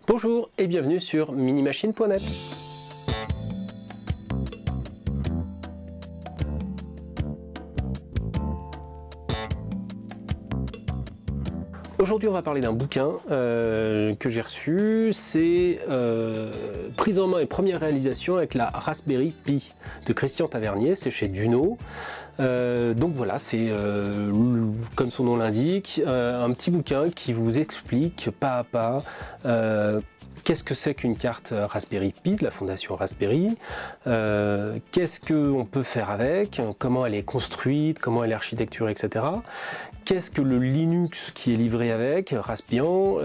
Bonjour et bienvenue sur minimachine.net. Aujourd'hui, on va parler d'un bouquin que j'ai reçu. C'est prise en main et première réalisation avec la Raspberry Pi de Christian Tavernier. C'est chez Duno. Donc voilà, c'est comme son nom l'indique, un petit bouquin qui vous explique pas à pas qu'est-ce que c'est qu'une carte Raspberry Pi de la fondation Raspberry, qu'est-ce qu'on peut faire avec, comment elle est construite, comment elle est architecturée, etc. Qu'est-ce que le Linux qui est livré avec, Raspbian,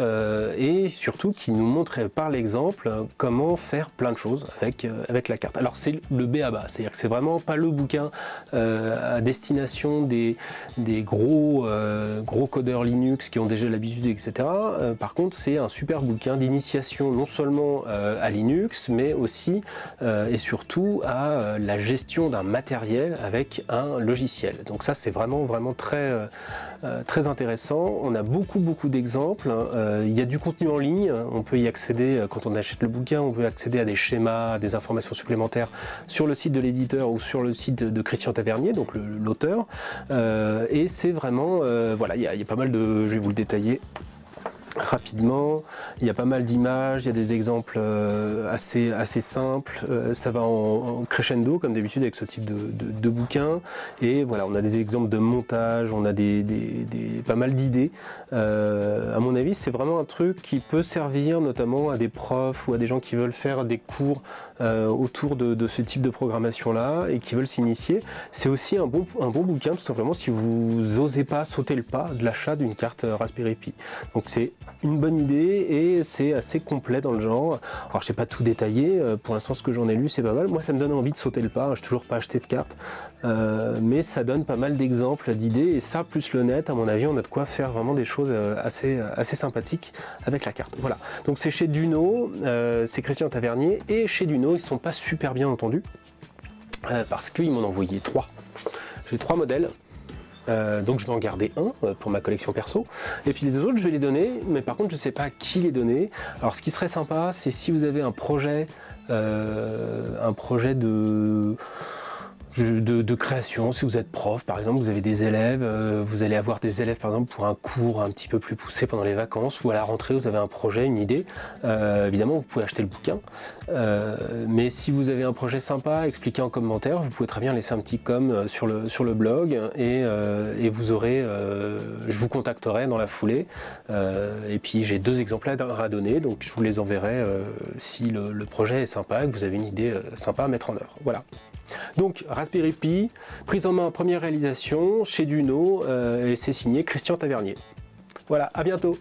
et surtout qui nous montre par l'exemple comment faire plein de choses avec la carte. Alors c'est le b.a.-ba, c'est-à-dire que c'est vraiment pas le bouquin à destination des gros codeurs Linux qui ont déjà l'habitude, etc. Par contre, c'est un super bouquin d'initiation non seulement à Linux, mais aussi et surtout à la gestion d'un matériel avec un logiciel. Donc ça, c'est vraiment très intéressant. On a beaucoup d'exemples. Il y a du contenu en ligne. On peut y accéder quand on achète le bouquin. On peut accéder à des schémas, à des informations supplémentaires sur le site de l'éditeur ou sur le site de Christian Tavernier, donc l'auteur. Et c'est vraiment, voilà, il y a pas mal de, je vais vous le détailler rapidement, il y a pas mal d'images, il y a des exemples assez simples, ça va en crescendo comme d'habitude avec ce type de bouquin, et voilà, on a des exemples de montage, on a pas mal d'idées. À mon avis, c'est vraiment un truc qui peut servir notamment à des profs ou à des gens qui veulent faire des cours autour de ce type de programmation là et qui veulent s'initier. C'est aussi un bon bouquin tout simplement si vous n'osez pas sauter le pas de l'achat d'une carte Raspberry Pi. Donc c'est une bonne idée et c'est assez complet dans le genre. Alors je sais pas tout détaillé, pour l'instant ce que j'en ai lu c'est pas mal. Moi ça me donne envie de sauter le pas, je n'ai toujours pas acheté de carte, mais ça donne pas mal d'exemples, d'idées, et ça plus le net, à mon avis on a de quoi faire vraiment des choses assez sympathiques avec la carte. Voilà, donc c'est chez Duno, c'est Christian Tavernier, et chez Duno ils sont pas super bien entendus, parce qu'ils m'en ont envoyé 3. J'ai 3 modèles. Donc je vais en garder un pour ma collection perso, et puis les deux autres je vais les donner, mais par contre je ne sais pas à qui les donner. Alors ce qui serait sympa, c'est si vous avez un projet de création, si vous êtes prof par exemple, vous avez des élèves, vous allez avoir des élèves par exemple pour un cours un petit peu plus poussé pendant les vacances, ou à la rentrée vous avez un projet, une idée, évidemment vous pouvez acheter le bouquin, mais si vous avez un projet sympa, expliquez en commentaire, vous pouvez très bien laisser un petit com sur le blog, et vous aurez, je vous contacterai dans la foulée, et puis j'ai 2 exemplaires à donner, donc je vous les enverrai si le projet est sympa et que vous avez une idée sympa à mettre en œuvre. Voilà. Donc Raspberry Pi, prise en main, première réalisation chez Duno, et c'est signé Christian Tavernier. Voilà, à bientôt.